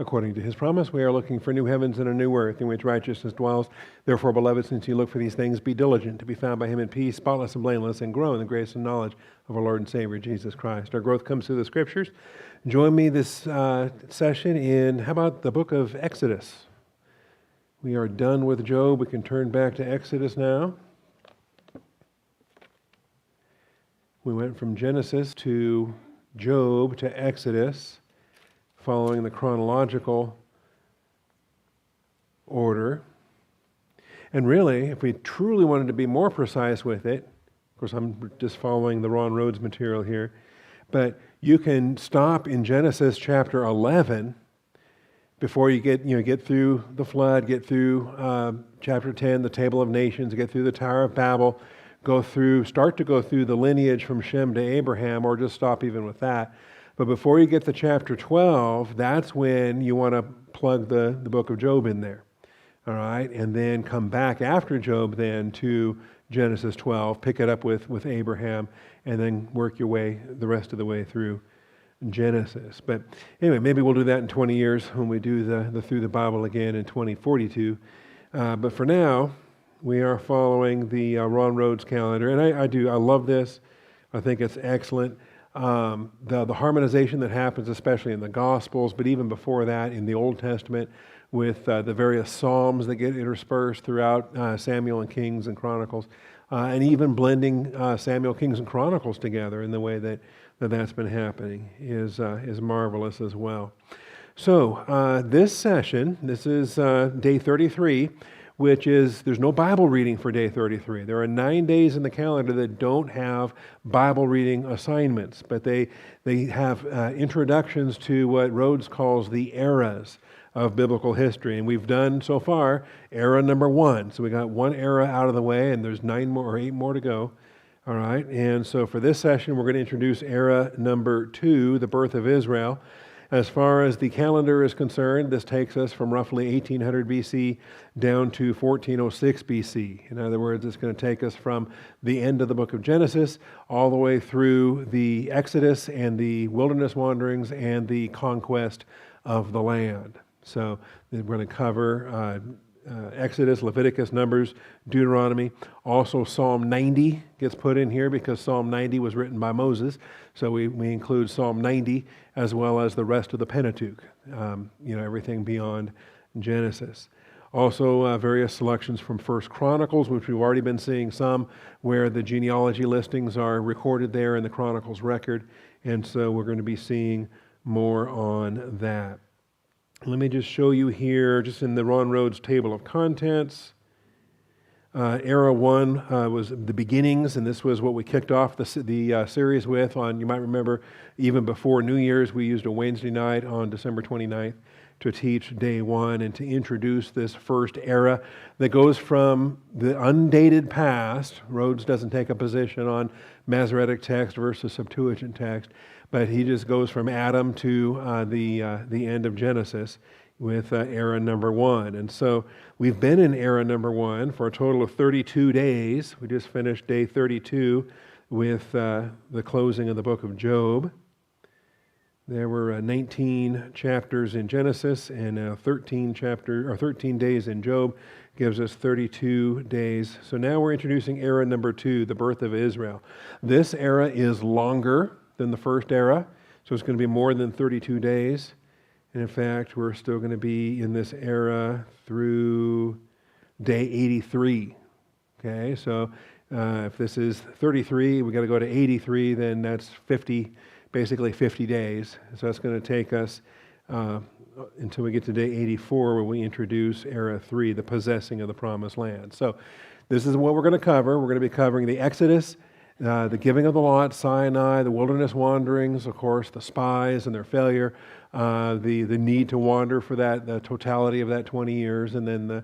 according to his promise. We are looking for new heavens and a new earth in which righteousness dwells. Therefore, beloved, since you look for these things, be diligent to be found by him in peace, spotless and blameless, and grow in the grace and knowledge of our Lord and Savior, Jesus Christ. Our growth comes through the Scriptures. Join me this session in, how about the book of Exodus? We are done with Job. We can turn back to Exodus now. We went from Genesis to Job to Exodus, following the chronological order. And really, if we truly wanted to be more precise with it, of course I'm just following the Ron Rhodes material here, but you can stop in Genesis chapter 11 before you get through the flood, get through chapter 10, the Table of Nations, get through the Tower of Babel, start to go through the lineage from Shem to Abraham, or just stop even with that. But before you get to chapter 12, that's when you want to plug the book of Job in there. All right? And then come back after Job then to Genesis 12, pick it up with Abraham, and then work your way the rest of the way through Genesis. But anyway, maybe we'll do that in 20 years when we do the Through the Bible again in 2042. But for now, we are following the Ron Rhodes calendar. And I love this. I think it's excellent. The harmonization that happens, especially in the Gospels, but even before that in the Old Testament, with the various Psalms that get interspersed throughout Samuel and Kings and Chronicles, and even blending Samuel, Kings, and Chronicles together in the way that's been happening is marvelous as well. So this session, this is day 33, which is, there's no Bible reading for day 33. There are 9 days in the calendar that don't have Bible reading assignments, but they have introductions to what Rhodes calls the eras of biblical history. And we've done so far era number 1. So we got one era out of the way, and there's 9 more or 8 more to go. All right, and so for this session, we're going to introduce era number 2, the birth of Israel. As far as the calendar is concerned, this takes us from roughly 1800 BC down to 1406 BC. In other words, it's going to take us from the end of the book of Genesis all the way through the Exodus and the wilderness wanderings and the conquest of the land. So we're going to cover Exodus, Leviticus, Numbers, Deuteronomy. Also Psalm 90 gets put in here because Psalm 90 was written by Moses. So we include Psalm 90 as well as the rest of the Pentateuch, everything beyond Genesis. Also various selections from First Chronicles, which we've already been seeing some, where the genealogy listings are recorded there in the Chronicles record. And so we're going to be seeing more on that. Let me just show you here, just in the Ron Rhodes table of contents. Era 1 was the beginnings, and this was what we kicked off the series with. You might remember, even before New Year's, we used a Wednesday night on December 29th to teach day 1 and to introduce this first era that goes from the undated past. Rhodes doesn't take a position on Masoretic text versus Septuagint text, but he just goes from Adam to the end of Genesis with era number 1. And so we've been in era number 1 for a total of 32 days. We just finished day 32 with the closing of the book of Job. There were 19 chapters in Genesis and 13 days in Job gives us 32 days. So now we're introducing era number 2, the birth of Israel. This era is longer than the first era, so it's going to be more than 32 days. And in fact, we're still going to be in this era through day 83. Okay, so if this is 33, we got to go to 83, then that's 50, basically 50 days. So that's going to take us until we get to day 84, where we introduce era 3, the possessing of the promised land. So this is what we're going to cover. We're going to be covering the Exodus, the giving of the law at Sinai, the wilderness wanderings, of course, the spies and their failure, the need to wander for the totality of that 20 years, and then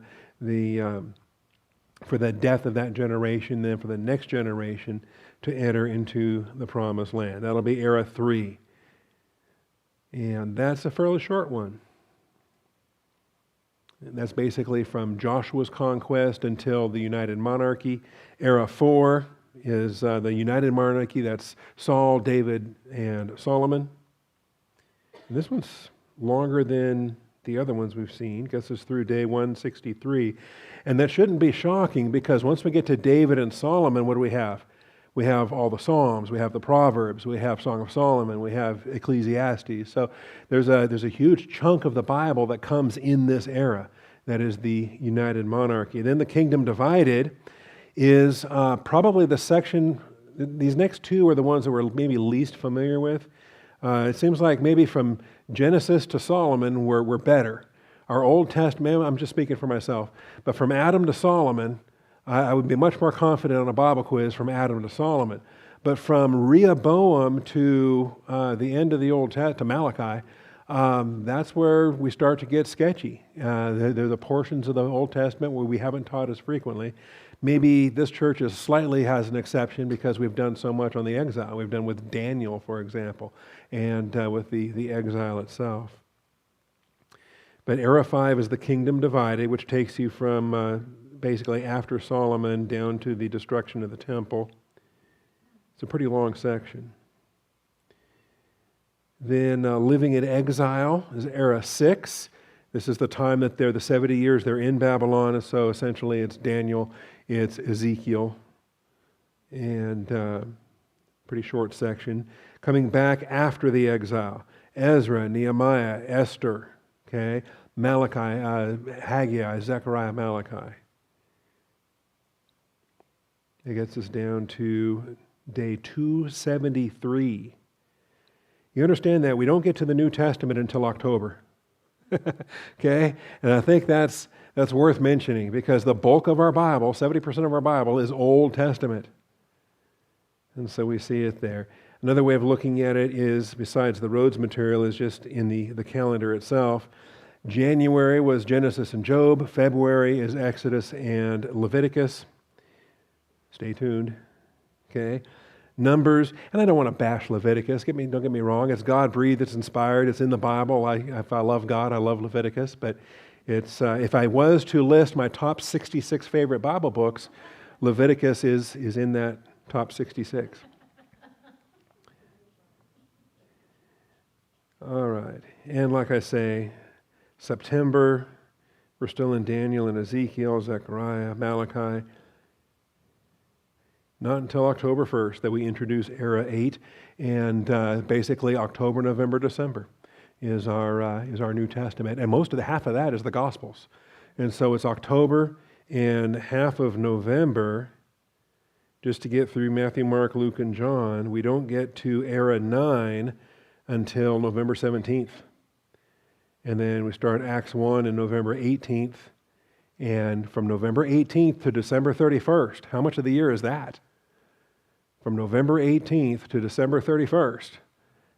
for the death of that generation, then for the next generation to enter into the promised land. That'll be era 3. And that's a fairly short one. And that's basically from Joshua's conquest until the United Monarchy. Era 4 is the United Monarchy. That's Saul, David, and Solomon. And this one's longer than the other ones we've seen. Gets us through day 163. And that shouldn't be shocking, because once we get to David and Solomon, what do we have? We have all the Psalms, we have the Proverbs, we have Song of Solomon, we have Ecclesiastes. So there's a huge chunk of the Bible that comes in this era. That is the united monarchy. Then the kingdom divided is probably the section, these next two are the ones that we're maybe least familiar with. It seems like maybe from Genesis to Solomon we're better. Our Old Testament, I'm just speaking for myself, but from Adam to Solomon, I would be much more confident on a Bible quiz from Adam to Solomon. But from Rehoboam to the end of the Old Testament, to Malachi, that's where we start to get sketchy. They're the portions of the Old Testament where we haven't taught as frequently. Maybe this church slightly has an exception because we've done so much on the exile. We've done with Daniel, for example, and with the exile itself. But era 5 is the kingdom divided, which takes you from basically after Solomon down to the destruction of the temple. It's a pretty long section. Then living in exile is era 6. This is the time that the 70 years they're in Babylon, and so essentially it's Daniel, it's Ezekiel, and pretty short section. Coming back after the exile, Ezra, Nehemiah, Esther, okay, Malachi, Haggai, Zechariah, Malachi. It gets us down to day 273. You understand that we don't get to the New Testament until October. Okay? And I think that's worth mentioning, because the bulk of our Bible, 70% of our Bible, is Old Testament. And so we see it there. Another way of looking at it is, besides the Rhodes material, is just in the calendar itself. January was Genesis and Job. February is Exodus and Leviticus. Stay tuned. Okay? Numbers, and I don't want to bash Leviticus. Don't get me wrong. It's God-breathed. It's inspired. It's in the Bible. If I love God, I love Leviticus. But it's if I was to list my top 66 favorite Bible books, Leviticus is in that top 66. All right. And like I say, September, we're still in Daniel and Ezekiel, Zechariah, Malachi. Not until October 1st that we introduce era 8, and basically October, November, December is our New Testament, and most of the half of that is the Gospels. And so it's October and half of November just to get through Matthew, Mark, Luke, and John. We don't get to era 9 until November 17th. And then we start Acts 1 on November 18th. And from November 18th to December 31st, how much of the year is that? From November 18th to December 31st,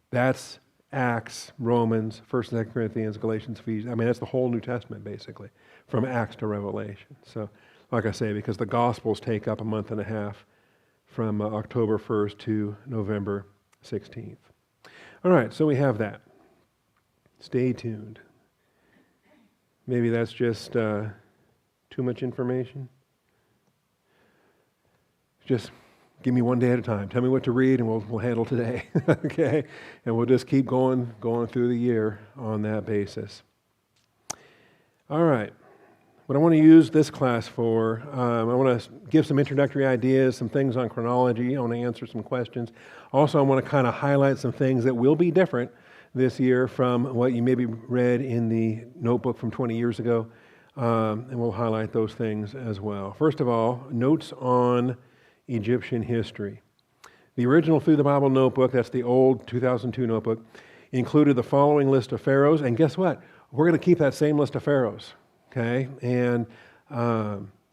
that's Acts, Romans, 1st and 2nd Corinthians, Galatians, Ephesians. I mean, that's the whole New Testament, basically, from Acts to Revelation. So, like I say, because the Gospels take up a month and a half from October 1st to November 16th. All right, so we have that. Stay tuned. Maybe that's just too much information. Just give me one day at a time. Tell me what to read, and we'll handle today. Okay, and we'll just keep going through the year on that basis. All right. What I want to use this class for, I want to give some introductory ideas, some things on chronology. I want to answer some questions. Also, I want to kind of highlight some things that will be different this year from what you maybe read in the notebook from 20 years ago, and we'll highlight those things as well. First of all, notes on Egyptian history. The original Through the Bible notebook, that's the old 2002 notebook, included the following list of pharaohs, and guess what? We're going to keep that same list of pharaohs, okay? And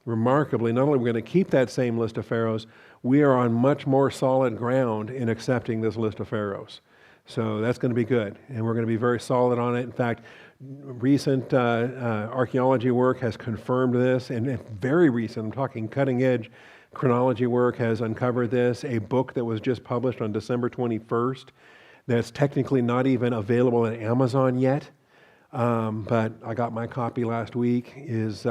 remarkably, not only are we going to keep that same list of pharaohs, we are on much more solid ground in accepting this list of pharaohs. So that's going to be good, and we're going to be very solid on it. In fact, recent archaeology work has confirmed this, and very recent, I'm talking cutting edge chronology work has uncovered this. A book that was just published on December 21st that's technically not even available on Amazon yet, but I got my copy last week, is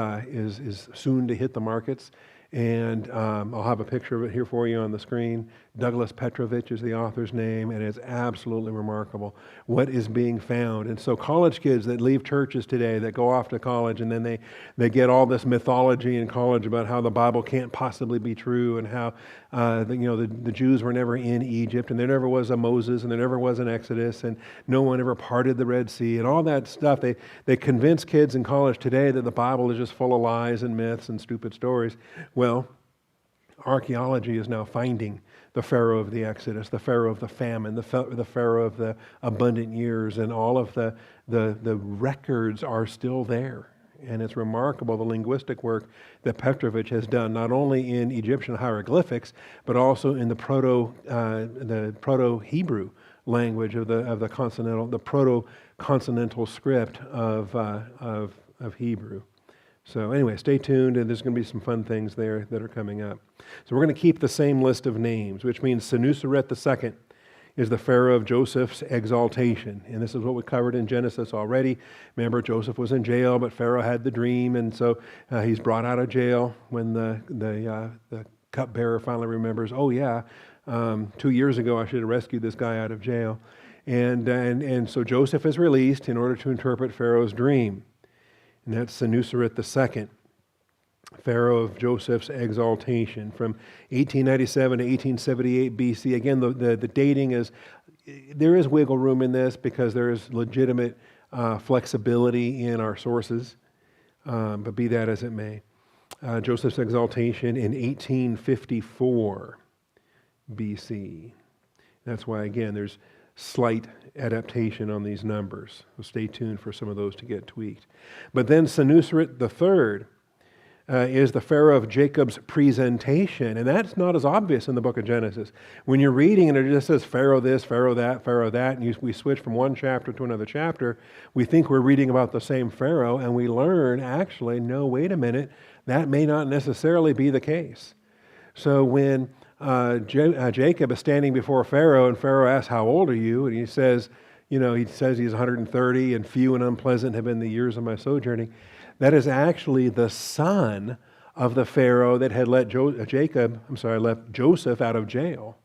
soon to hit the markets, And I'll have a picture of it here for you on the screen. Douglas Petrovich is the author's name, and it's absolutely remarkable what is being found. And so college kids that leave churches today, that go off to college, and then they get all this mythology in college about how the Bible can't possibly be true, and how the Jews were never in Egypt, and there never was a Moses, and there never was an Exodus, and no one ever parted the Red Sea, and all that stuff. They convince kids in college today that the Bible is just full of lies and myths and stupid stories. Well, archaeology is now finding the Pharaoh of the Exodus, the Pharaoh of the famine, the Pharaoh of the abundant years, and all of the records are still there. And it's remarkable the linguistic work that Petrovich has done, not only in Egyptian hieroglyphics, but also in the Proto-Hebrew language of the proto-consonantal script of Hebrew. So anyway, stay tuned, and there's going to be some fun things there that are coming up. So we're going to keep the same list of names, which means Senuseret II is the Pharaoh of Joseph's exaltation. And this is what we covered in Genesis already. Remember, Joseph was in jail, but Pharaoh had the dream, and so he's brought out of jail when the cupbearer finally remembers, oh yeah, 2 years ago I should have rescued this guy out of jail. And so Joseph is released in order to interpret Pharaoh's dream. And that's Senuseret II, Pharaoh of Joseph's exaltation, from 1897 to 1878 BC. Again, the dating is, there is wiggle room in this because there is legitimate flexibility in our sources, but be that as it may. Joseph's exaltation in 1854 BC. That's why, again, there's slight adaptation on these numbers. So stay tuned for some of those to get tweaked. But then Senuseret III is the Pharaoh of Jacob's presentation, and that's not as obvious in the book of Genesis. When you're reading and it just says Pharaoh this, Pharaoh that, and we switch from one chapter to another chapter, we think we're reading about the same Pharaoh, and we learn, actually, no, wait a minute, that may not necessarily be the case. So when Jacob is standing before Pharaoh, and Pharaoh asks, how old are you? And he says he's 130, and few and unpleasant have been the years of my sojourning. That is actually the son of the Pharaoh that had let Joseph out of jail.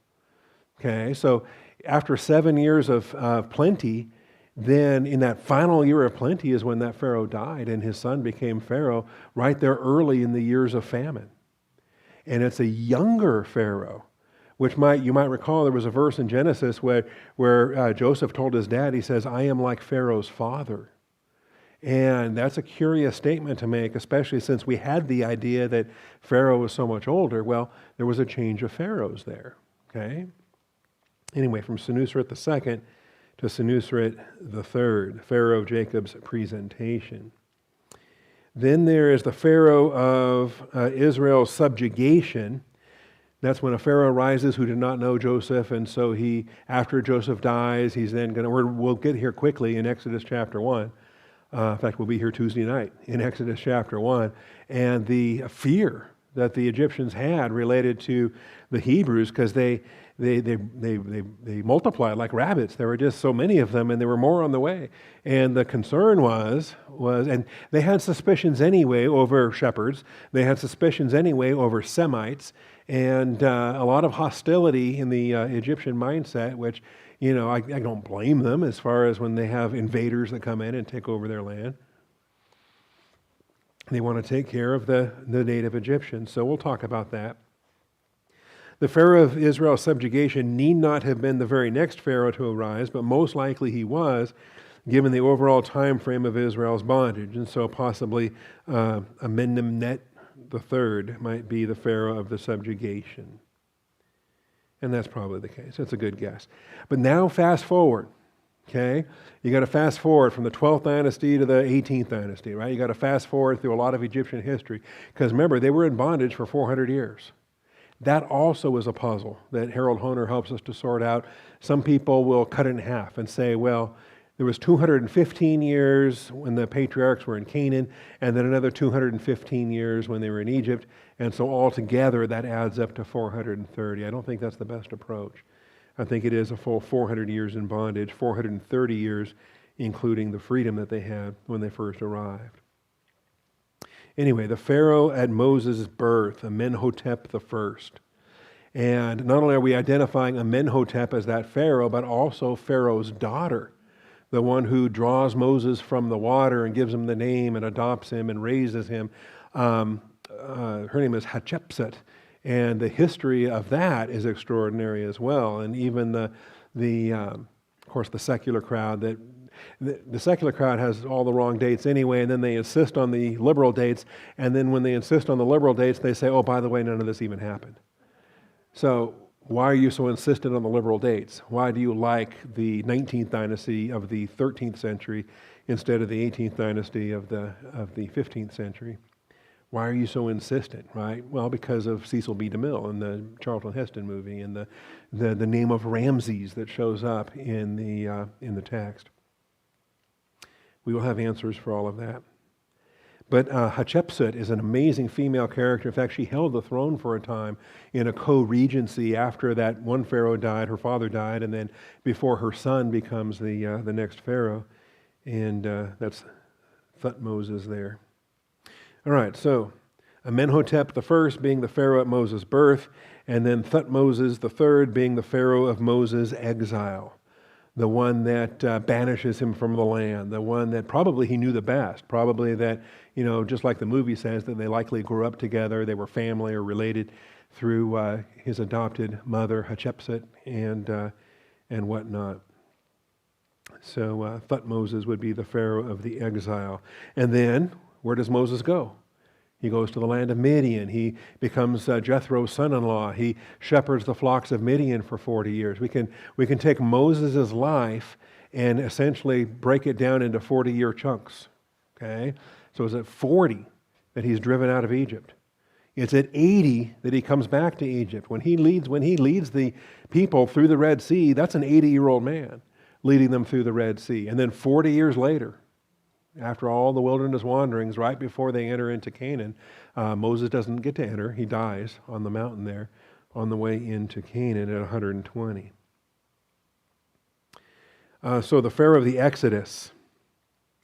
Okay, so after 7 years of plenty, then in that final year of plenty is when that Pharaoh died, and his son became Pharaoh right there early in the years of famine. And it's a younger Pharaoh, which you might recall there was a verse in Genesis where Joseph told his dad, he says, I am like Pharaoh's father. And that's a curious statement to make, especially since we had the idea that Pharaoh was so much older. Well, there was a change of pharaohs there, okay? Anyway, from Senuseret II to Senuseret III, Pharaoh of Jacob's presentation. Then there is the Pharaoh of Israel's subjugation. That's when a Pharaoh rises who did not know Joseph, and so after Joseph dies, he's then we'll get here quickly in Exodus chapter 1. In fact, we'll be here Tuesday night in Exodus chapter 1. And the fear that the Egyptians had related to the Hebrews, because they multiplied like rabbits. There were just so many of them, and there were more on the way. And the concern was, and they had suspicions anyway over shepherds. They had suspicions anyway over Semites, and a lot of hostility in the Egyptian mindset, which, I don't blame them as far as when they have invaders that come in and take over their land. They want to take care of the native Egyptians. So we'll talk about that. The Pharaoh of Israel's subjugation need not have been the very next Pharaoh to arise, but most likely he was, given the overall time frame of Israel's bondage. And so possibly Amenhotep III might be the Pharaoh of the subjugation. And that's probably the case. That's a good guess. But now fast forward. Okay, you got to fast forward from the 12th dynasty to the 18th dynasty, right? You got to fast forward through a lot of Egyptian history, because remember, they were in bondage for 400 years. That also is a puzzle that Harold Honer helps us to sort out. Some people will cut it in half and say, well, there was 215 years when the patriarchs were in Canaan, and then another 215 years when they were in Egypt, and so altogether that adds up to 430. I don't think that's the best approach. I think it is a full 400 years in bondage, 430 years including the freedom that they had when they first arrived. Anyway, the Pharaoh at Moses' birth, Amenhotep the first. And not only are we identifying Amenhotep as that Pharaoh, but also Pharaoh's daughter, the one who draws Moses from the water and gives him the name and adopts him and raises him. Her name is Hatshepsut, and the history of that is extraordinary as well. And even of course, the secular crowd the secular crowd has all the wrong dates anyway, and then they insist on the liberal dates, and then when they insist on the liberal dates, they say, oh, by the way, none of this even happened. So why are you so insistent on the liberal dates? Why do you like the 19th dynasty of the 13th century instead of the 18th dynasty of the 15th century? Why are you so insistent, right? Well, because of Cecil B. DeMille and the Charlton Heston movie and the name of Ramses that shows up in the text. We will have answers for all of that. But Hatshepsut is an amazing female character. In fact, she held the throne for a time in a co-regency after that one pharaoh died, her father died, and then before her son becomes the next pharaoh. And that's Thutmose there. All right, so Amenhotep the first being the pharaoh at Moses' birth, and then Thutmose the third being the pharaoh of Moses' exile. The one that banishes him from the land, the one that probably he knew the best, probably that, just like the movie says, that they likely grew up together, they were family or related through his adopted mother, Hatshepsut, and whatnot. So Thutmose would be the pharaoh of the exile. And then, where does Moses go? He goes to the land of Midian. He becomes Jethro's son-in-law. He shepherds the flocks of Midian for 40 years. We can take Moses' life and essentially break it down into 40-year chunks. Okay? So it's at 40 that he's driven out of Egypt. It's at 80 that he comes back to Egypt. When he leads the people through the Red Sea, that's an 80-year-old man leading them through the Red Sea. And then 40 years later, after all the wilderness wanderings, right before they enter into Canaan, Moses doesn't get to enter. He dies on the mountain there on the way into Canaan at 120. So the Pharaoh of the Exodus,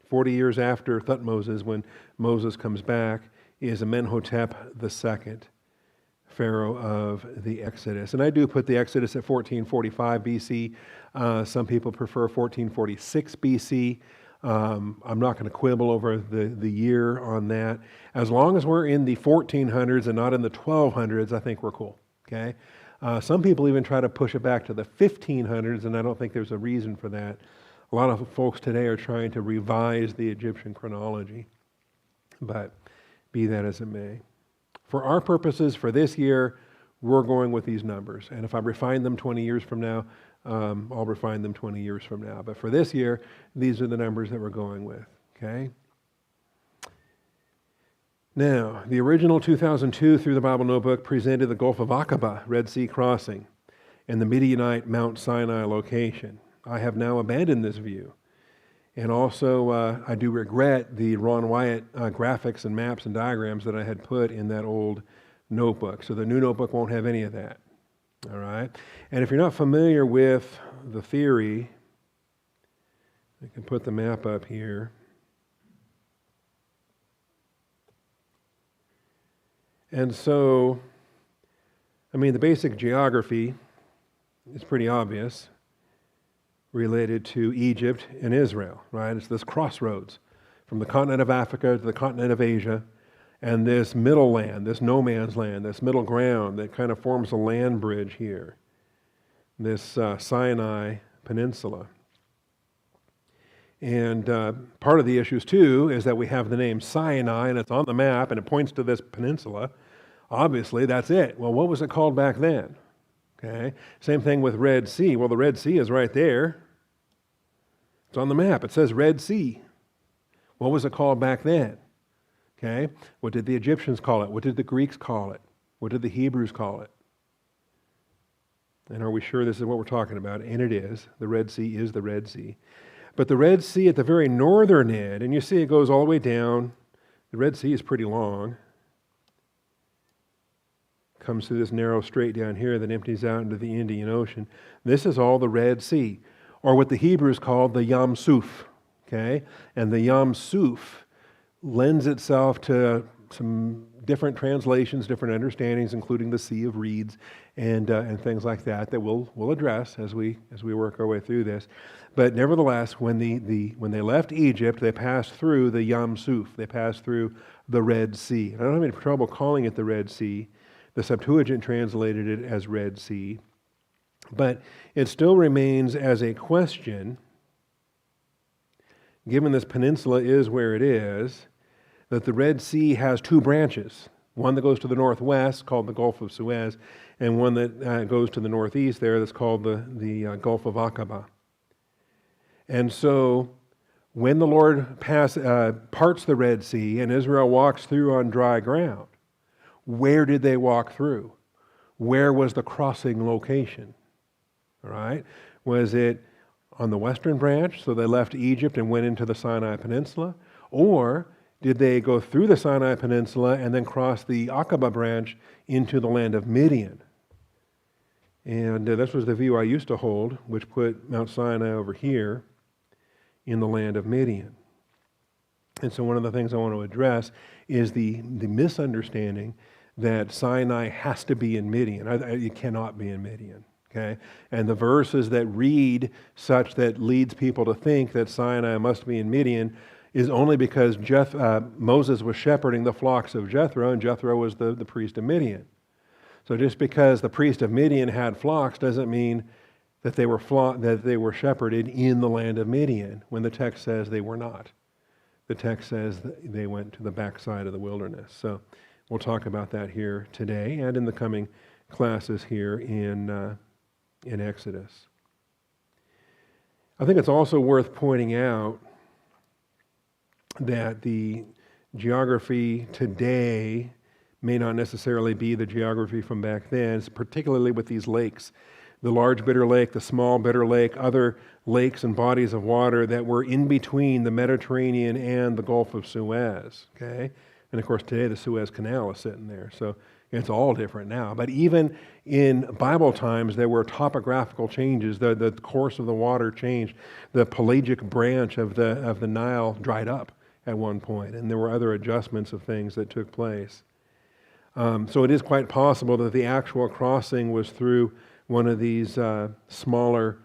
40 years after Thutmose, when Moses comes back, is Amenhotep II, Pharaoh of the Exodus. And I do put the Exodus at 1445 BC. Some people prefer 1446 BC. I'm not going to quibble over the year on that. As long as we're in the 1400s and not in the 1200s, I think we're cool. Okay. Some people even try to push it back to the 1500s, and I don't think there's a reason for that. A lot of folks today are trying to revise the Egyptian chronology, but be that as it may. For our purposes, for this year, we're going with these numbers. And if I refine them 20 years from now, I'll refine them 20 years from now. But for this year, these are the numbers that we're going with, okay? Now, the original 2002 Through the Bible Notebook presented the Gulf of Aqaba, Red Sea crossing, and the Midianite Mount Sinai location. I have now abandoned this view. And also, I do regret the Ron Wyatt graphics and maps and diagrams that I had put in that old notebook. So the new notebook won't have any of that. All right? And if you're not familiar with the theory, I can put the map up here. And so, the basic geography is pretty obvious related to Egypt and Israel, right? It's this crossroads from the continent of Africa to the continent of Asia, and this middle land, this no man's land, this middle ground that kind of forms a land bridge here, this Sinai Peninsula. And part of the issues too is that we have the name Sinai, and it's on the map, and it points to this peninsula. Obviously, that's it. Well, what was it called back then? Okay. Same thing with Red Sea. Well, the Red Sea is right there. It's on the map. It says Red Sea. What was it called back then? Okay. What did the Egyptians call it? What did the Greeks call it? What did the Hebrews call it? And are we sure this is what we're talking about? And it is. The Red Sea is the Red Sea. But the Red Sea at the very northern end, and you see it goes all the way down. The Red Sea is pretty long. Comes through this narrow strait down here that empties out into the Indian Ocean. This is all the Red Sea, or what the Hebrews called the Yam Suf. Okay? And the Yam Suf lends itself to some different translations, different understandings, including the Sea of Reeds and things like that we'll address as we work our way through this. But nevertheless, when they left Egypt, they passed through the Yam Suf. They passed through the Red Sea. And I don't have any trouble calling it the Red Sea. The Septuagint translated it as Red Sea. But it still remains as a question, given this peninsula is where it is, that the Red Sea has two branches. One that goes to the northwest, called the Gulf of Suez, and one that goes to the northeast there, that's called the Gulf of Aqaba. And so, when the Lord parts the Red Sea and Israel walks through on dry ground, where did they walk through? Where was the crossing location? All right? Was it on the western branch, so they left Egypt and went into the Sinai Peninsula? Or did they go through the Sinai Peninsula and then cross the Aqaba branch into the land of Midian? And this was the view I used to hold, which put Mount Sinai over here in the land of Midian. And so one of the things I want to address is the misunderstanding that Sinai has to be in Midian. It cannot be in Midian. Okay? And the verses that read such that leads people to think that Sinai must be in Midian is only because Moses was shepherding the flocks of Jethro, and Jethro was the priest of Midian. So just because the priest of Midian had flocks doesn't mean that they were shepherded in the land of Midian, when the text says they were not. The text says that they went to the backside of the wilderness. So we'll talk about that here today and in the coming classes here in Exodus. I think it's also worth pointing out that the geography today may not necessarily be the geography from back then, particularly with these lakes. The large Bitter Lake, the small Bitter Lake, other lakes and bodies of water that were in between the Mediterranean and the Gulf of Suez. Okay? And of course today the Suez Canal is sitting there, so it's all different now. But even in Bible times there were topographical changes. The course of the water changed. The pelagic branch of the Nile dried up at one point, and there were other adjustments of things that took place. So it is quite possible that the actual crossing was through one of these smaller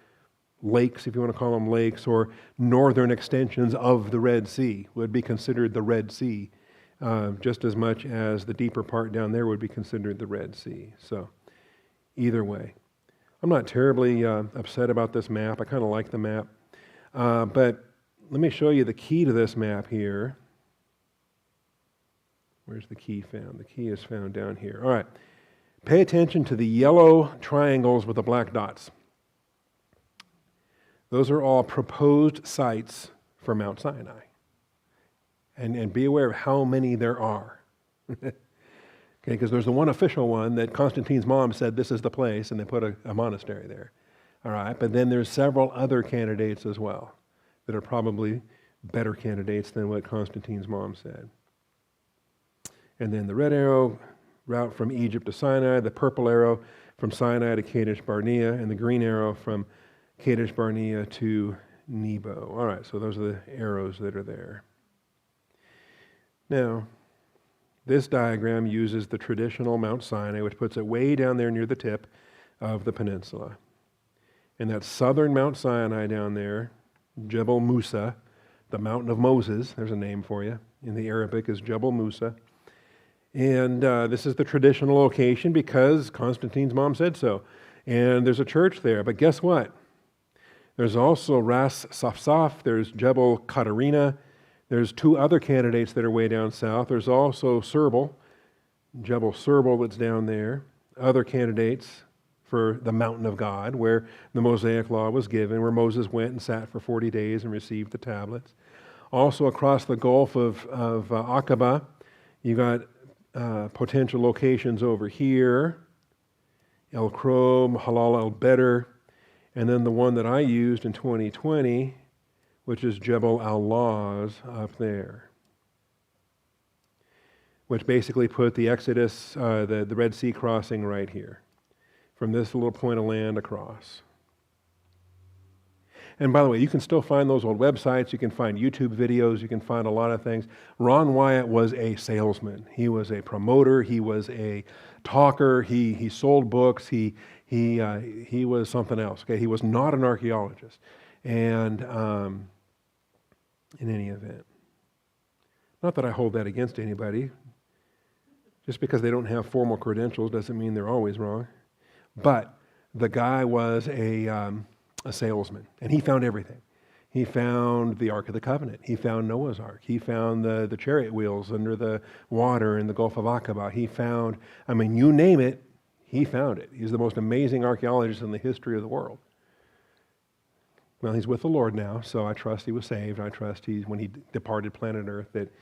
lakes, if you want to call them lakes, or northern extensions of the Red Sea would be considered the Red Sea, just as much as the deeper part down there would be considered the Red Sea. So either way. I'm not terribly upset about this map. I kind of like the map. But let me show you the key to this map here. Where's the key found? The key is found down here. All right. Pay attention to the yellow triangles with the black dots. Those are all proposed sites for Mount Sinai. And be aware of how many there are. Okay, because there's the one official one that Constantine's mom said this is the place, and they put a monastery there. All right, but then there's several other candidates as well that are probably better candidates than what Constantine's mom said. And then the red arrow, route from Egypt to Sinai, the purple arrow from Sinai to Kadesh Barnea, and the green arrow from Kadesh Barnea to Nebo. All right, so those are the arrows that are there. Now, this diagram uses the traditional Mount Sinai, which puts it way down there near the tip of the peninsula. And that southern Mount Sinai down there, Jebel Musa, the mountain of Moses, there's a name for you, in the Arabic is Jebel Musa. And this is the traditional location because Constantine's mom said so. And there's a church there. But guess what? There's also Ras Safsaf, there's Jebel Katarina, there's two other candidates that are way down south. There's also Serbal, Jebel Serbal that's down there. Other candidates for the mountain of God, where the Mosaic law was given, where Moses went and sat for 40 days and received the tablets. Also across the Gulf of Aqaba, you got potential locations over here, El Krom, Halal al-Bedr, and then the one that I used in 2020, which is Jebel al-Laz up there, which basically put the Exodus, the Red Sea crossing right here, from this little point of land across. And by the way, you can still find those old websites. You can find YouTube videos. You can find a lot of things. Ron Wyatt was a salesman. He was a promoter. He was a talker. He sold books. He was something else. Okay, he was not an archaeologist. And in any event, not that I hold that against anybody. Just because they don't have formal credentials doesn't mean they're always wrong. But the guy was a salesman, and he found everything. He found the Ark of the Covenant. He found Noah's Ark. He found the chariot wheels under the water in the Gulf of Aqaba. He found, I mean, you name it, he found it. He's the most amazing archaeologist in the history of the world. Well, he's with the Lord now, so I trust he was saved. I trust when he departed planet Earth, that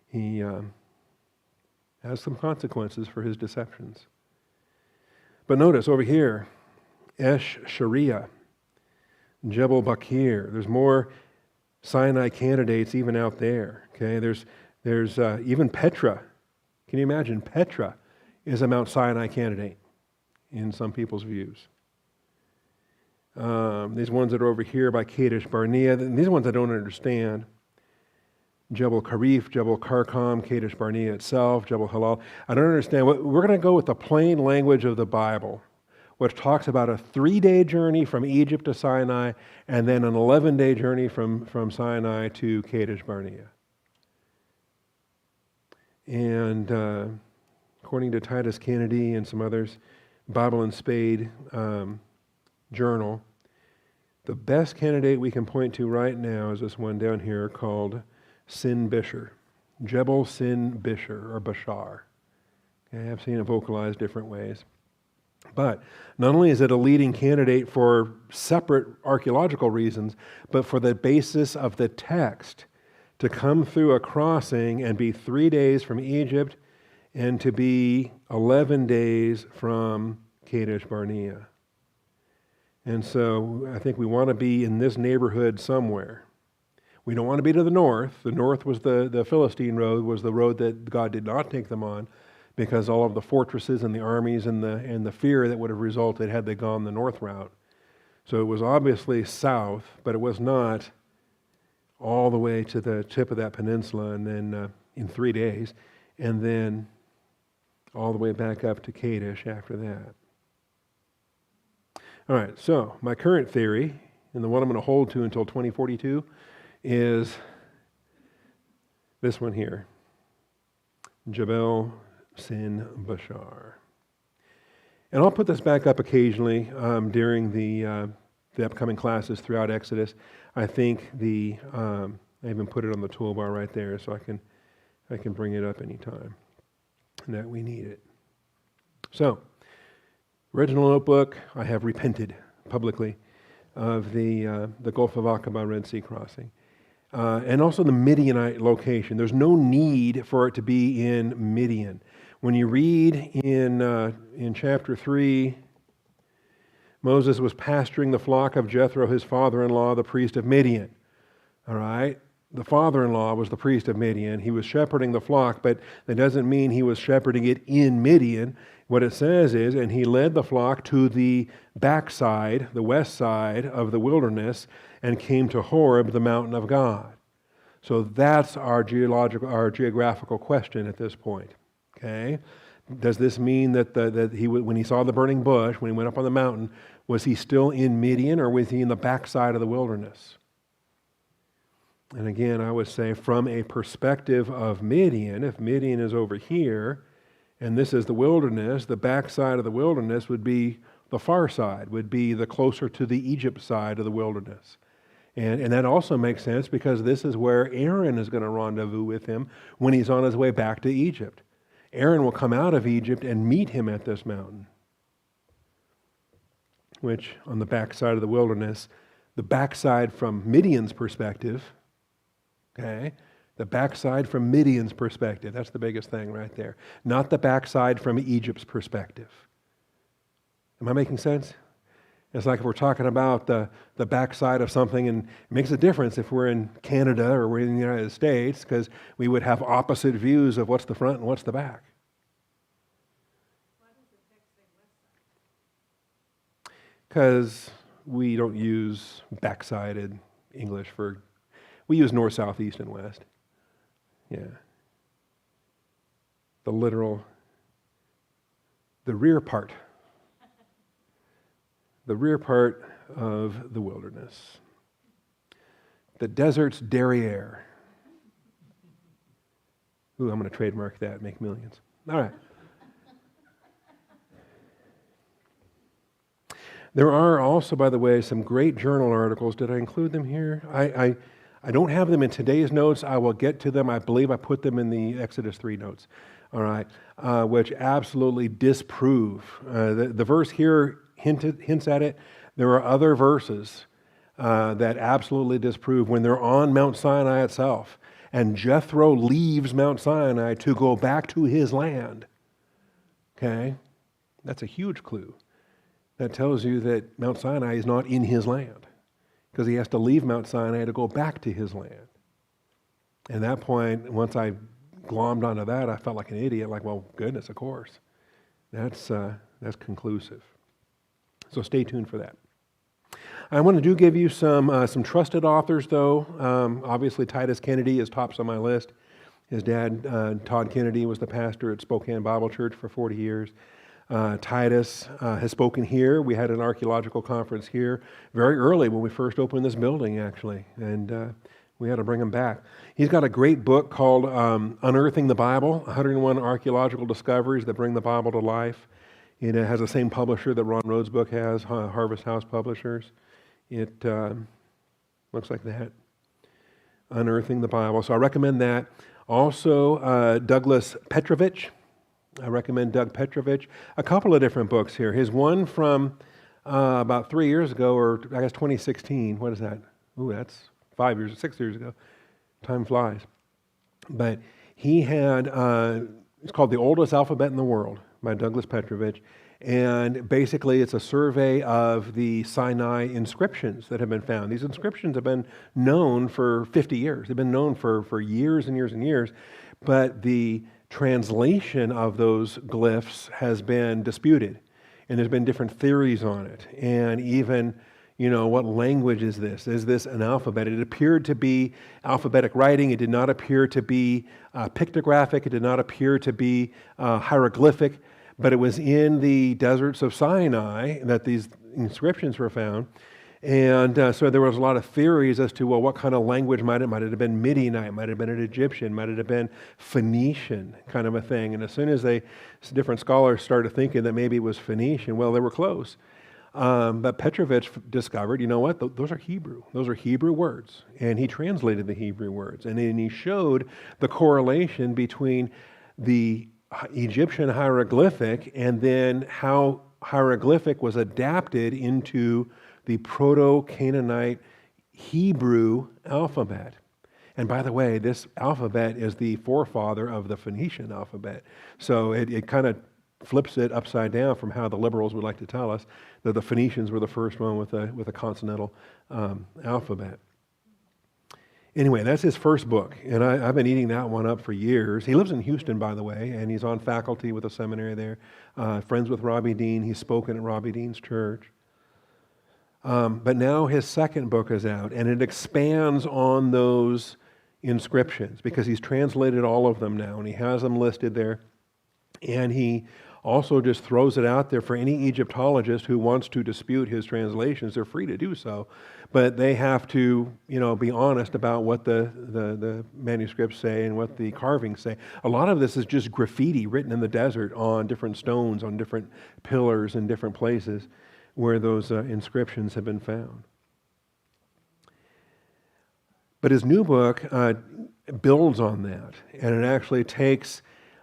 he has some consequences for his deceptions. But notice over here, Esh Sharia, Jebel Bakir. There's more Sinai candidates even out there. Okay, there's even Petra. Can you imagine? Petra is a Mount Sinai candidate in some people's views. These ones that are over here by Kadesh Barnea, these ones I don't understand. Jebel Karif, Jebel Karkam, Kadesh Barnea itself, Jebel Halal. I don't understand. We're going to go with the plain language of the Bible, which talks about a 3-day journey from Egypt to Sinai, and then an 11-day journey from Sinai to Kadesh Barnea. And according to Titus Kennedy and some others, Bible and Spade journal, the best candidate we can point to right now is this one down here called Sin Bisher, Jebel Sin Bisher, or Bashar. Okay, I've seen it vocalized different ways. But not only is it a leading candidate for separate archaeological reasons, but for the basis of the text to come through a crossing and be 3 days from Egypt and to be 11 days from Kadesh Barnea. And so I think we want to be in this neighborhood somewhere. We don't want to be to the north. The north was the Philistine road, was the road that God did not take them on, because all of the fortresses and the armies and the fear that would have resulted had they gone the north route. So it was obviously south, but it was not all the way to the tip of that peninsula, and then in 3 days, and then all the way back up to Kadesh after that. All right, so my current theory, and the one I'm going to hold to until 2042, is this one here, Jebel Sin Bashar. And I'll put this back up occasionally during the upcoming classes throughout Exodus. I think I even put it on the toolbar right there, so I can bring it up anytime that we need it. So, original notebook, I have repented publicly of the Gulf of Aqaba Red Sea crossing. And also the Midianite location. There's no need for it to be in Midian. When you read in chapter 3, Moses was pasturing the flock of Jethro, his father-in-law, the priest of Midian. All right? The father-in-law was the priest of Midian. He was shepherding the flock, but that doesn't mean he was shepherding it in Midian. What it says is, and he led the flock to the backside, the west side of the wilderness, and came to Horeb, the mountain of God. So that's our geographical question at this point. Okay? Does this mean that when he saw the burning bush, when he went up on the mountain, was he still in Midian, or was he in the backside of the wilderness? And again, I would say from a perspective of Midian, if Midian is over here, and this is the wilderness, the backside of the wilderness would be the far side, would be the closer to the Egypt side of the wilderness. And that also makes sense because this is where Aaron is going to rendezvous with him when he's on his way back to Egypt. Aaron will come out of Egypt and meet him at this mountain, which on the backside of the wilderness, the backside from Midian's perspective, okay, the backside from Midian's perspective, that's the biggest thing right there. Not the backside from Egypt's perspective. Am I making sense? It's like if we're talking about the backside of something, and it makes a difference if we're in Canada or we're in the United States, because we would have opposite views of what's the front and what's the back. Because we don't use backsided English we use north, south, east, and west. Yeah. The literal, the rear part of the wilderness. The desert's derriere. Ooh, I'm going to trademark that, make millions. All right. There are also, by the way, some great journal articles. Did I include them here? I don't have them in today's notes. I will get to them. I believe I put them in the Exodus 3 notes. All right. Which absolutely disprove. The verse here hints at it. There are other verses that absolutely disprove when they're on Mount Sinai itself. And Jethro leaves Mount Sinai to go back to his land. Okay? That's a huge clue. That tells you that Mount Sinai is not in his land, because he has to leave Mount Sinai to go back to his land. And at that point, once I glommed onto that, I felt like an idiot, like, well, goodness, of course. That's conclusive. So stay tuned for that. I want to give you some trusted authors, though. Obviously, Titus Kennedy is tops on my list. His dad, Todd Kennedy, was the pastor at Spokane Bible Church for 40 years. Titus has spoken here. We had an archaeological conference here very early when we first opened this building, actually, and we had to bring him back. He's got a great book called Unearthing the Bible, 101 Archaeological Discoveries that Bring the Bible to Life. It has the same publisher that Ron Rhodes' book has, Harvest House Publishers. It looks like that, Unearthing the Bible. So I recommend that. Also, Douglas Petrovich. I recommend Doug Petrovich. A couple of different books here. His one from about 3 years ago, or I guess 2016. What is that? Ooh, that's 6 years ago. Time flies. But he had, it's called The Oldest Alphabet in the World by Douglas Petrovich. And basically it's a survey of the Sinai inscriptions that have been found. These inscriptions have been known for 50 years. They've been known for years and years and years. But the translation of those glyphs has been disputed, and there's been different theories on it, and even, what language is this? Is this an alphabet? It appeared to be alphabetic writing. It did not appear to be pictographic. It did not appear to be hieroglyphic, but it was in the deserts of Sinai that these inscriptions were found. And so there was a lot of theories as to, well, what kind of language might it have been Midianite, might it have been an Egyptian, might it have been Phoenician kind of a thing. And as soon as different scholars started thinking that maybe it was Phoenician, well, they were close. But Petrovich discovered, you know what, those are Hebrew. Those are Hebrew words. And he translated the Hebrew words. And then he showed the correlation between the Egyptian hieroglyphic and then how hieroglyphic was adapted into the Proto-Canaanite Hebrew alphabet. And by the way, this alphabet is the forefather of the Phoenician alphabet. So it kind of flips it upside down from how the liberals would like to tell us, that the Phoenicians were the first one with a consonantal alphabet. Anyway, that's his first book, and I've been eating that one up for years. He lives in Houston, by the way, and he's on faculty with a seminary there. Friends with Robbie Dean. He's spoken at Robbie Dean's church. But now his second book is out, and it expands on those inscriptions because he's translated all of them now, and he has them listed there. And he also just throws it out there for any Egyptologist who wants to dispute his translations. They're free to do so, but they have to, be honest about what the manuscripts say and what the carvings say. A lot of this is just graffiti written in the desert on different stones, on different pillars in different places where those inscriptions have been found. But his new book builds on that, and it actually takes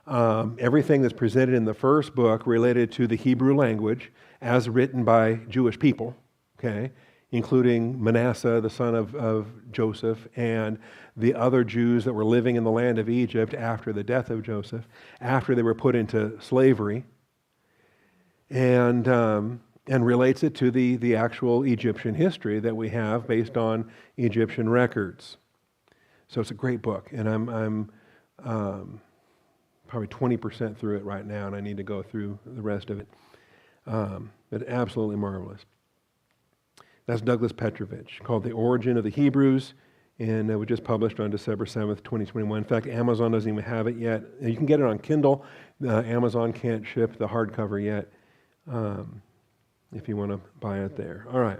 everything that's presented in the first book related to the Hebrew language as written by Jewish people, okay, including Manasseh, the son of Joseph, and the other Jews that were living in the land of Egypt after the death of Joseph, after they were put into slavery, and relates it to the actual Egyptian history that we have based on Egyptian records. So it's a great book, and I'm probably 20% through it right now, and I need to go through the rest of it. But absolutely marvelous. That's Douglas Petrovich, called The Origin of the Hebrews, and it was just published on December 7th, 2021. In fact, Amazon doesn't even have it yet. You can get it on Kindle. Amazon can't ship the hardcover yet if you want to buy it there. All right.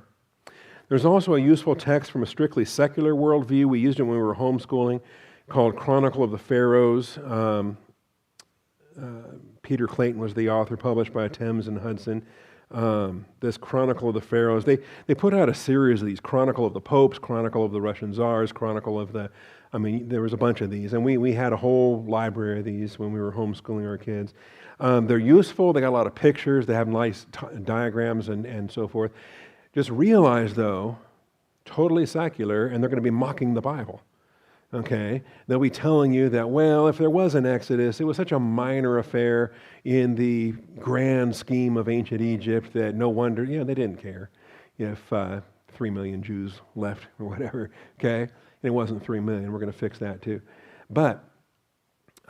There's also a useful text from a strictly secular worldview. We used it when we were homeschooling, called Chronicle of the Pharaohs. Peter Clayton was the author, published by Thames and Hudson. This Chronicle of the Pharaohs. They put out a series of these, Chronicle of the Popes, Chronicle of the Russian Tsars, Chronicle of the, there was a bunch of these. And we had a whole library of these when we were homeschooling our kids. They're useful. They got a lot of pictures. They have nice diagrams and so forth. Just realize, though, totally secular, and they're going to be mocking the Bible. Okay? They'll be telling you that, well, if there was an Exodus, it was such a minor affair in the grand scheme of ancient Egypt that no wonder, they didn't care if 3 million Jews left or whatever, okay? And it wasn't 3 million. We're going to fix that too. But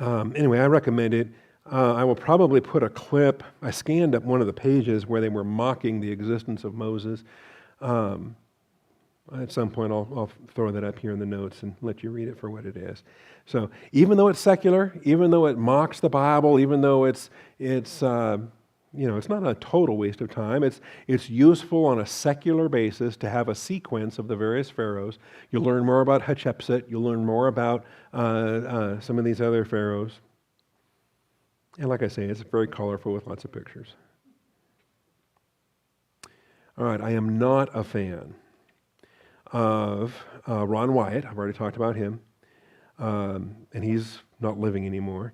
anyway, I recommend it. I will probably put a clip. I scanned up one of the pages where they were mocking the existence of Moses. At some point, I'll throw that up here in the notes and let you read it for what it is. So, even though it's secular, even though it mocks the Bible, even though it's not a total waste of time. It's useful on a secular basis to have a sequence of the various pharaohs. You'll learn more about Hatshepsut. You'll learn more about some of these other pharaohs. And like I say, it's very colorful with lots of pictures. All right, I am not a fan of Ron Wyatt. I've already talked about him. And he's not living anymore.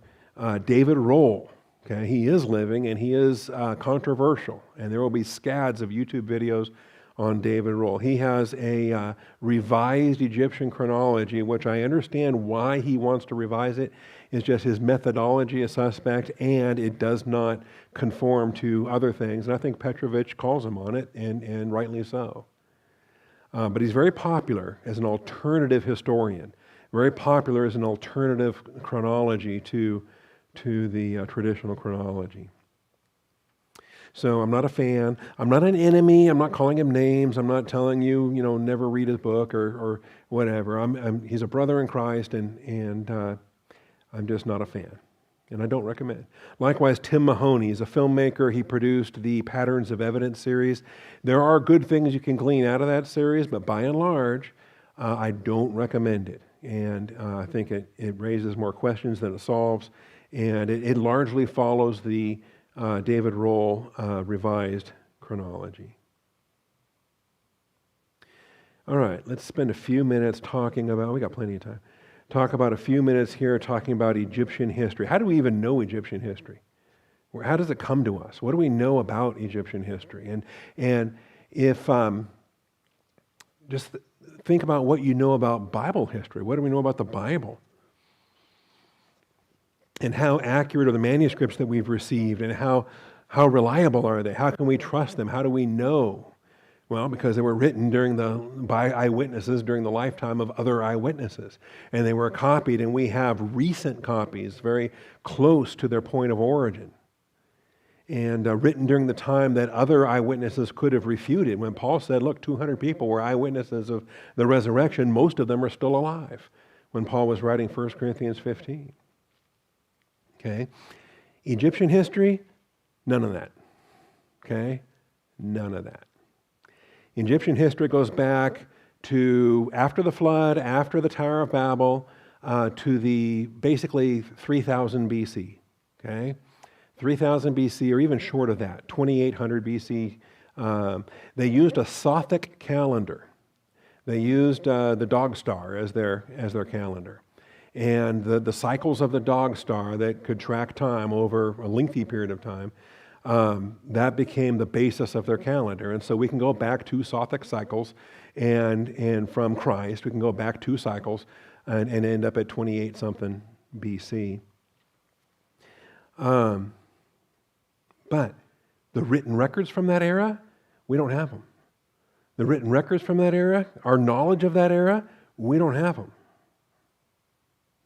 David Rohl. Okay, he is living and he is controversial. And there will be scads of YouTube videos on David Rohl. He has a revised Egyptian chronology, which I understand why he wants to revise it. It's just his methodology is suspect and it does not conform to other things. And I think Petrovich calls him on it, and rightly so. But he's very popular as an alternative historian, very popular as an alternative chronology to the traditional chronology. So I'm not a fan. I'm not an enemy. I'm not calling him names. I'm not telling you, never read his book or whatever. He's a brother in Christ, and I'm just not a fan. And I don't recommend. Likewise, Tim Mahoney is a filmmaker. He produced the Patterns of Evidence series. There are good things you can glean out of that series, but by and large, I don't recommend it. And I think it raises more questions than it solves. And it largely follows the David Rohl revised chronology. All right, let's spend a few minutes talking about, we got plenty of time, talk about a few minutes here talking about Egyptian history. How do we even know Egyptian history? How does it come to us? What do we know about Egyptian history? And if, just think about what you know about Bible history. What do we know about the Bible? And how accurate are the manuscripts that we've received, and how reliable are they? How can we trust them? How do we know? Well, because they were written by eyewitnesses during the lifetime of other eyewitnesses. And they were copied, and we have recent copies very close to their point of origin. And written during the time that other eyewitnesses could have refuted. When Paul said, look, 200 people were eyewitnesses of the resurrection, most of them are still alive when Paul was writing 1 Corinthians 15. Okay? Egyptian history, none of that. Okay? None of that. Egyptian history goes back to after the flood, after the Tower of Babel, to the basically 3000 BC. Okay? 3000 BC, or even short of that, 2800 BC. They used a Sothic calendar. They used the dog star as their calendar. And the cycles of the dog star that could track time over a lengthy period of time, that became the basis of their calendar. And so we can go back 2 Sothic cycles, and from Christ, we can go back 2 cycles and end up at 28-something BC. But the written records from that era, we don't have them. The written records from that era, our knowledge of that era, we don't have them.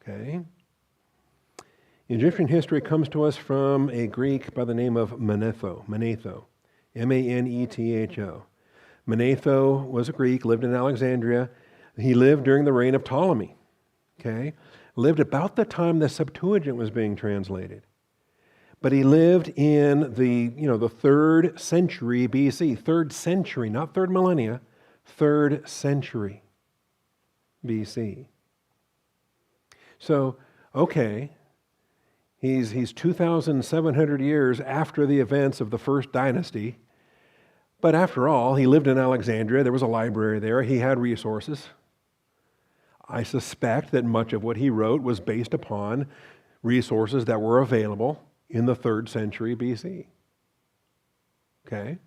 Okay? Egyptian history comes to us from a Greek by the name of Manetho, Manetho, M-A-N-E-T-H-O. Manetho was a Greek, lived in Alexandria. He lived during the reign of Ptolemy. Okay? Lived about the time the Septuagint was being translated. But he lived in the 3rd century BC. 3rd century, not 3rd millennia, 3rd century BC. So, okay, he's 2,700 years after the events of the first dynasty. But after all, he lived in Alexandria. There was a library there. He had resources. I suspect that much of what he wrote was based upon resources that were available in the 3rd century BC. Okay?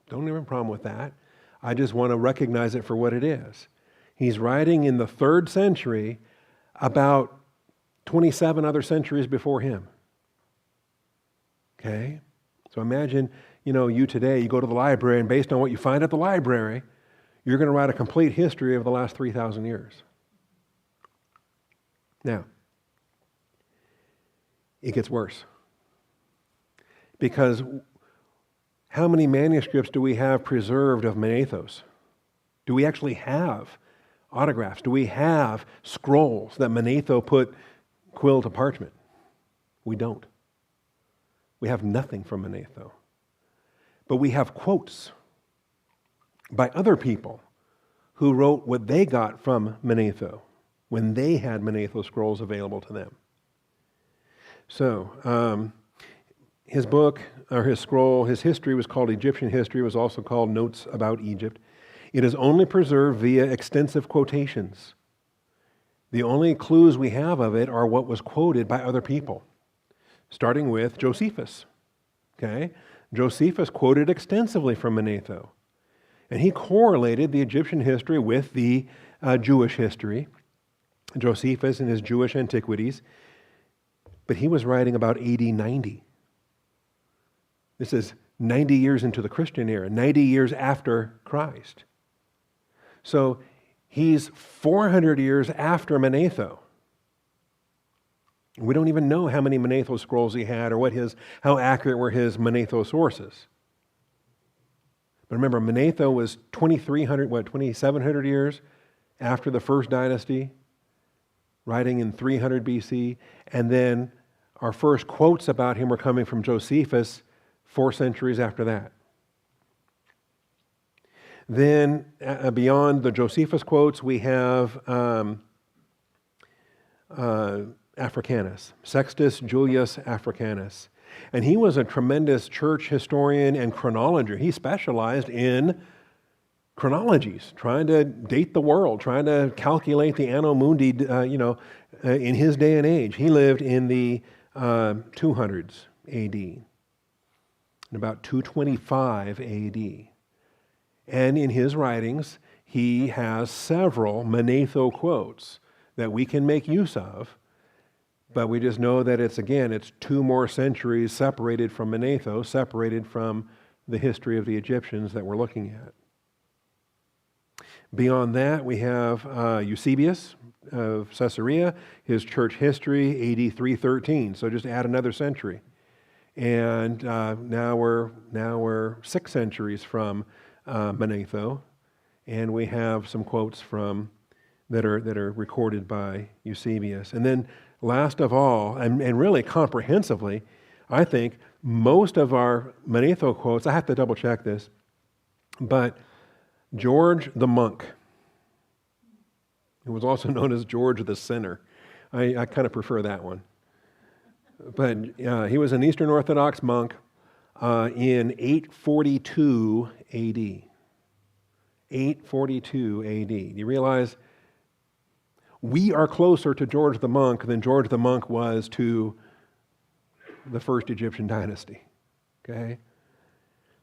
Don't have a problem with that. I just want to recognize it for what it is. He's writing in the 3rd century about 27 other centuries before him. Okay? So imagine, you today, you go to the library, and based on what you find at the library, you're going to write a complete history of the last 3,000 years. Now, it gets worse. Because how many manuscripts do we have preserved of Manethos? Do we actually have autographs? Do we have scrolls that Manetho put quill to parchment? We don't. We have nothing from Manetho. But we have quotes by other people who wrote what they got from Manetho when they had Manetho scrolls available to them. So, his book, or his scroll, his history was called Egyptian History, was also called Notes About Egypt. It is only preserved via extensive quotations. The only clues we have of it are what was quoted by other people, starting with Josephus. Okay? Josephus quoted extensively from Manetho, and he correlated the Egyptian history with the Jewish history. Josephus in his Jewish Antiquities, but he was writing about AD 90. This is 90 years into the Christian era, 90 years after Christ. So he's 400 years after Manetho. We don't even know how many Manetho scrolls he had or how accurate were his Manetho sources. But remember, Manetho was 2,700 years after the first dynasty, writing in 300 BC, and then our first quotes about him were coming from Josephus 4 centuries after that. Then, beyond the Josephus quotes, we have Africanus, Sextus Julius Africanus. And he was a tremendous church historian and chronologer. He specialized in chronologies, trying to date the world, trying to calculate the Anno Mundi, in his day and age. He lived in the 200s AD. In about 225 AD. And in his writings, he has several Manetho quotes that we can make use of, but we just know that it's 2 more centuries separated from Manetho, separated from the history of the Egyptians that we're looking at. Beyond that, we have Eusebius of Caesarea, his church history, AD 313, so just add another century. And now we're 6 centuries from Manetho, and we have some quotes that are recorded by Eusebius. And then, last of all, and really comprehensively, I think most of our Manetho quotes, I have to double check this, but George the monk, who was also known as George the Sinner, I kind of prefer that one. But he was an Eastern Orthodox monk in 842 AD. 842 AD. Do you realize we are closer to George the monk than George the monk was to the first Egyptian dynasty? Okay?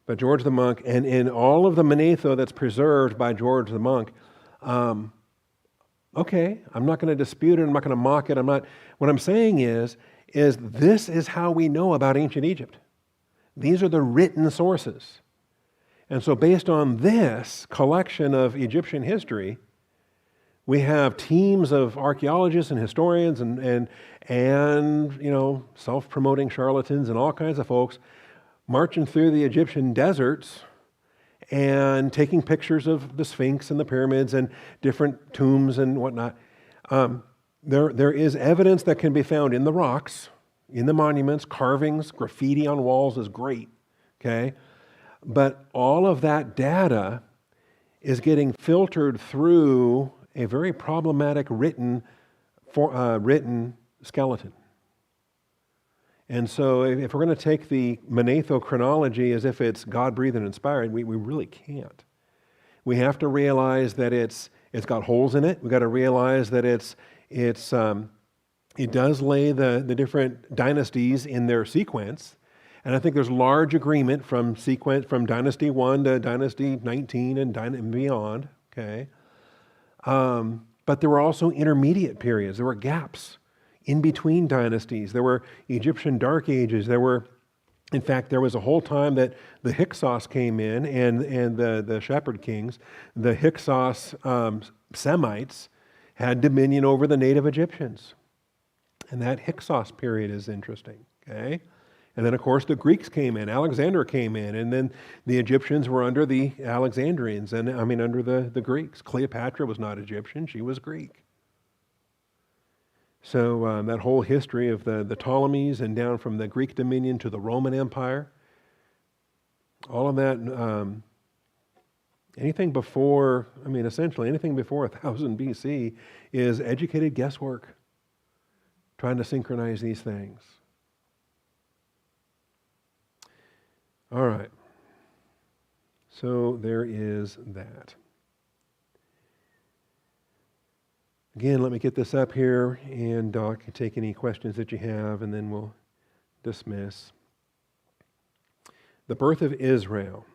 But George the monk, and in all of the Manetho that's preserved by George the monk, okay, I'm not going to dispute it, I'm not going to mock it, what I'm saying is this is how we know about ancient Egypt. These are the written sources. And so based on this collection of Egyptian history, we have teams of archaeologists and historians and self-promoting charlatans and all kinds of folks marching through the Egyptian deserts and taking pictures of the Sphinx and the pyramids and different tombs and whatnot. There is evidence that can be found in the rocks, in the monuments, carvings, graffiti on walls is great, okay? But all of that data is getting filtered through a very problematic written skeleton. And so if we're going to take the Manetho chronology as if it's God-breathed and inspired, we really can't. We have to realize that it's got holes in it. We've got to realize that it does lay the different dynasties in their sequence. And I think there's large agreement from Dynasty 1 to Dynasty 19 and beyond, okay? But there were also intermediate periods. There were gaps in between dynasties. There were Egyptian Dark Ages. In fact, there was a whole time that the Hyksos came in and the shepherd kings. The Hyksos Semites had dominion over the native Egyptians. And that Hyksos period is interesting, okay? And then, of course, the Greeks came in. Alexander came in. And then the Egyptians were under the Alexandrians, under the Greeks. Cleopatra was not Egyptian. She was Greek. So that whole history of the Ptolemies and down from the Greek dominion to the Roman Empire, all of that, essentially anything before 1000 BC is educated guesswork, trying to synchronize these things. All right. So there is that. Again, let me get this up here, and I can take any questions that you have, and then we'll dismiss. The birth of Israel.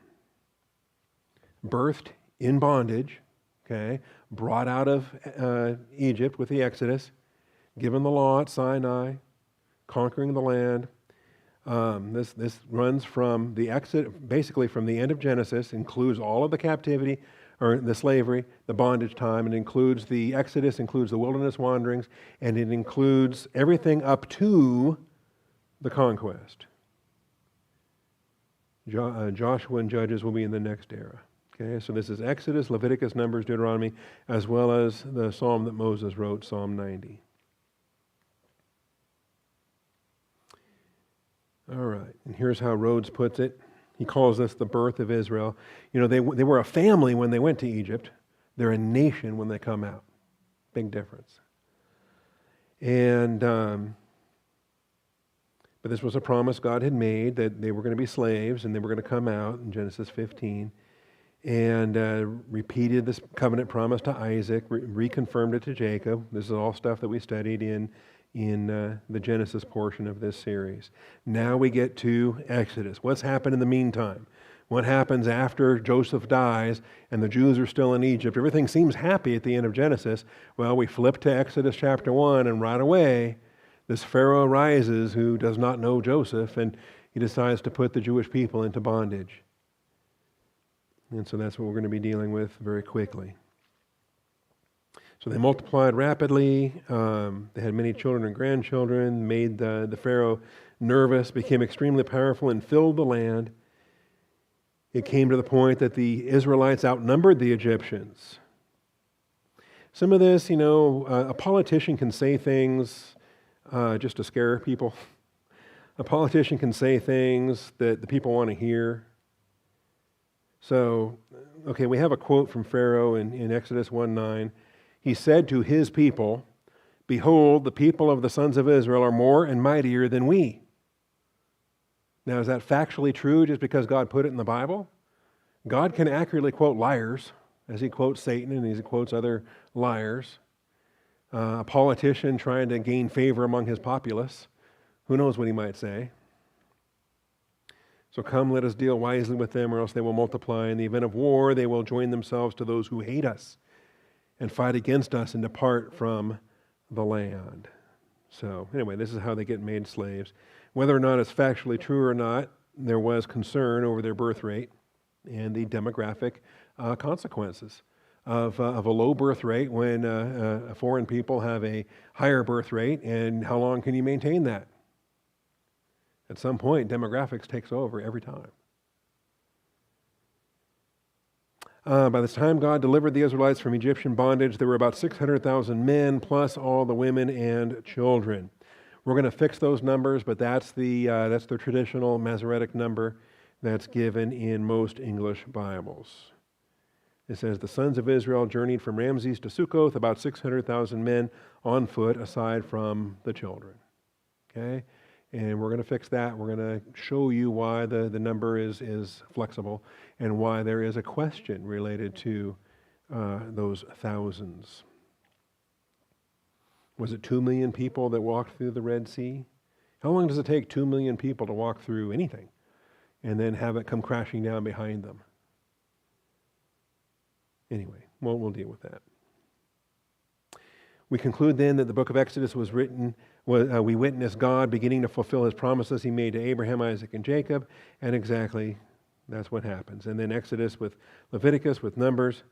Birthed in bondage, okay, brought out of Egypt with the Exodus, given the law at Sinai, conquering the land. This runs from the Exodus, basically from the end of Genesis, includes all of the captivity, or the slavery, the bondage time. It includes the Exodus, includes the wilderness wanderings, and it includes everything up to the conquest. Joshua and Judges will be in the next era. Okay, so this is Exodus, Leviticus, Numbers, Deuteronomy, as well as the psalm that Moses wrote, Psalm 90. All right, and here's how Rhodes puts it. He calls this the birth of Israel. You know, they were a family when they went to Egypt. They're a nation when they come out. Big difference. And but this was a promise God had made that they were going to be slaves and they were going to come out in Genesis 15. And repeated this covenant promise to Isaac, reconfirmed it to Jacob. This is all stuff that we studied in the Genesis portion of this series. Now we get to Exodus. What's happened in the meantime? What happens after Joseph dies and the Jews are still in Egypt? Everything seems happy at the end of Genesis. Well, we flip to Exodus chapter 1, and right away, this Pharaoh rises who does not know Joseph, and he decides to put the Jewish people into bondage. And so that's what we're going to be dealing with very quickly. So they multiplied rapidly. They had many children and grandchildren, made the Pharaoh nervous, became extremely powerful, and filled the land. It came to the point that the Israelites outnumbered the Egyptians. Some of this, a politician can say things just to scare people. A politician can say things that the people want to hear. So, okay, we have a quote from Pharaoh in Exodus 1:9. He said to his people, "Behold, the people of the sons of Israel are more and mightier than we." Now, is that factually true just because God put it in the Bible? God can accurately quote liars, as he quotes Satan and he quotes other liars. A politician trying to gain favor among his populace, who knows what he might say? So come, let us deal wisely with them, or else they will multiply. In the event of war, they will join themselves to those who hate us and fight against us and depart from the land. So anyway, this is how they get made slaves. Whether or not it's factually true or not, there was concern over their birth rate and the demographic consequences of a low birth rate when foreign people have a higher birth rate, and how long can you maintain that? At some point, demographics takes over every time. By the time God delivered the Israelites from Egyptian bondage, there were about 600,000 men plus all the women and children. We're going to fix those numbers, but that's the traditional Masoretic number that's given in most English Bibles. It says the sons of Israel journeyed from Ramses to Sukkoth, about 600,000 men on foot, aside from the children. Okay? And we're going to fix that. We're going to show you why the number is flexible and why there is a question related to those thousands. Was it 2 million people that walked through the Red Sea? How long does it take 2 million people to walk through anything and then have it come crashing down behind them? Anyway, we'll deal with that. We conclude then that the book of Exodus was written, we witness God beginning to fulfill his promises he made to Abraham, Isaac, and Jacob, and exactly that's what happens. And then Exodus with Leviticus, with Numbers.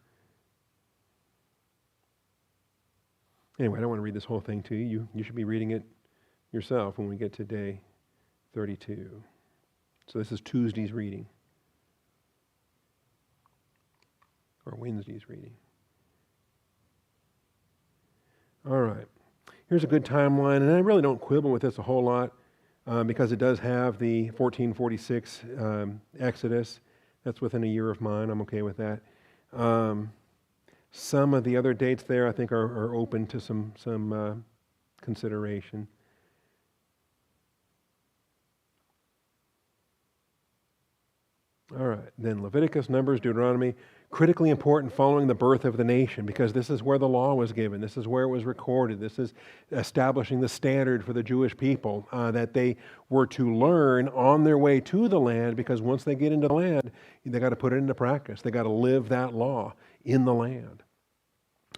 Anyway, I don't want to read this whole thing to you. You should be reading it yourself when we get to day 32. So this is Tuesday's reading, or Wednesday's reading. All right. Here's a good timeline, and I really don't quibble with this a whole lot because it does have the 1446 Exodus. That's within a year of mine. I'm okay with that. Some of the other dates there I think are open to some consideration. All right, then Leviticus, Numbers, Deuteronomy, critically important following the birth of the nation because this is where the law was given. This is where it was recorded. This is establishing the standard for the Jewish people that they were to learn on their way to the land because once they get into the land, they got to put it into practice. They got to live that law in the land.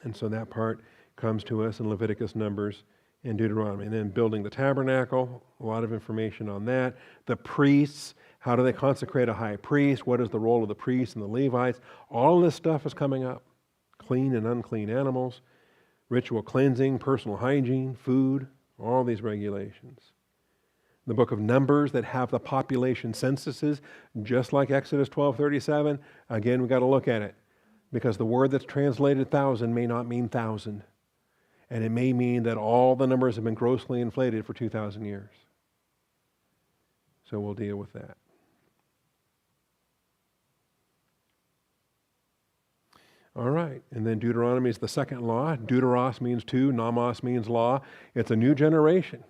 And so that part comes to us in Leviticus, Numbers, and Deuteronomy. And then building the tabernacle, a lot of information on that. The priests, how do they consecrate a high priest? What is the role of the priests and the Levites? All this stuff is coming up. Clean and unclean animals, ritual cleansing, personal hygiene, food, all these regulations. The book of Numbers that have the population censuses, just like Exodus 12:37. Again, we've got to look at it because the word that's translated 1,000 may not mean 1,000. And it may mean that all the numbers have been grossly inflated for 2,000 years. So we'll deal with that. All right, and then Deuteronomy is the second law. Deuteros means two, nomos means law. It's a new generation.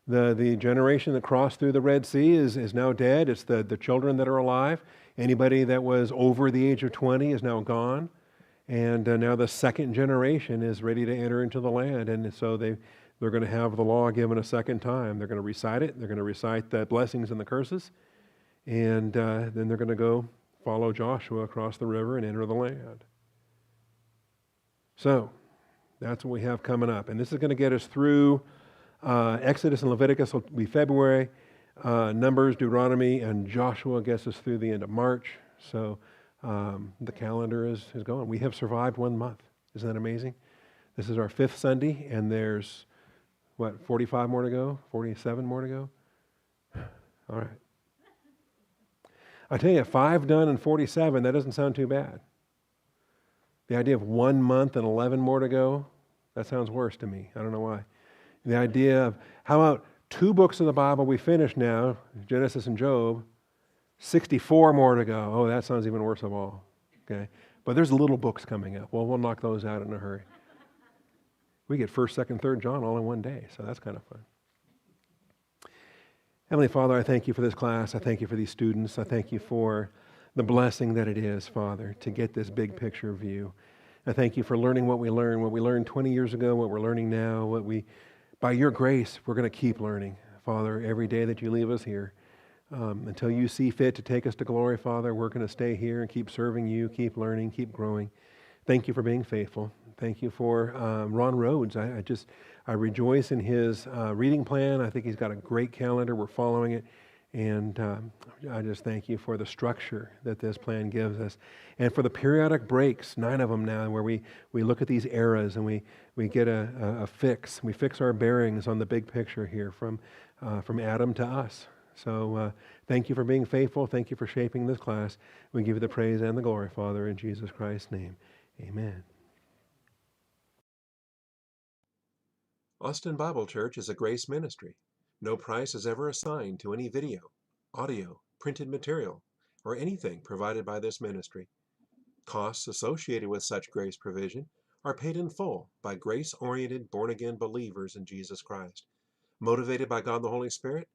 The generation that crossed through the Red Sea is now dead. It's the children that are alive. Anybody that was over the age of 20 is now gone. And now the second generation is ready to enter into the land. And so they're going to have the law given a second time. They're going to recite it. They're going to recite the blessings and the curses. And then they're going to go follow Joshua across the river and enter the land. So that's what we have coming up. And this is going to get us through Exodus and Leviticus will be February. Numbers, Deuteronomy, and Joshua gets us through the end of March. So the calendar is going. We have survived 1 month. Isn't that amazing? This is our 5th Sunday, and there's, 45 more to go? 47 more to go? All right. I tell you, 5 done and 47, that doesn't sound too bad. The idea of 1 month and 11 more to go, that sounds worse to me. I don't know why. The idea of, how about 2 books of the Bible we finished now, Genesis and Job, 64 more to go. Oh, that sounds even worse of all. Okay, but there's little books coming up. Well, we'll knock those out in a hurry. We get 1st, 2nd, 3rd John all in one day, so that's kind of fun. Heavenly Father, I thank you for this class. I thank you for these students. I thank you for the blessing that it is, Father, to get this big picture view. I thank you for learning what we learned 20 years ago, what we're learning now, by your grace, we're going to keep learning, Father, every day that you leave us here. Until you see fit to take us to glory, Father, we're going to stay here and keep serving you, keep learning, keep growing. Thank you for being faithful. Thank you for Ron Rhodes. I rejoice in his reading plan. I think he's got a great calendar. We're following it. And I just thank you for the structure that this plan gives us. And for the periodic breaks, 9 of them now, where we look at these eras and we get a fix. We fix our bearings on the big picture here from Adam to us. So thank you for being faithful. Thank you for shaping this class. We give you the praise and the glory, Father, in Jesus Christ's name. Amen. Austin Bible Church is a grace ministry. No price is ever assigned to any video, audio, printed material, or anything provided by this ministry. Costs associated with such grace provision are paid in full by grace-oriented born-again believers in Jesus Christ, motivated by God the Holy Spirit,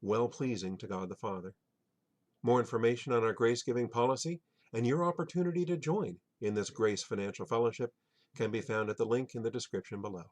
well-pleasing to God the Father. More information on our grace-giving policy and your opportunity to join in this Grace Financial Fellowship can be found at the link in the description below.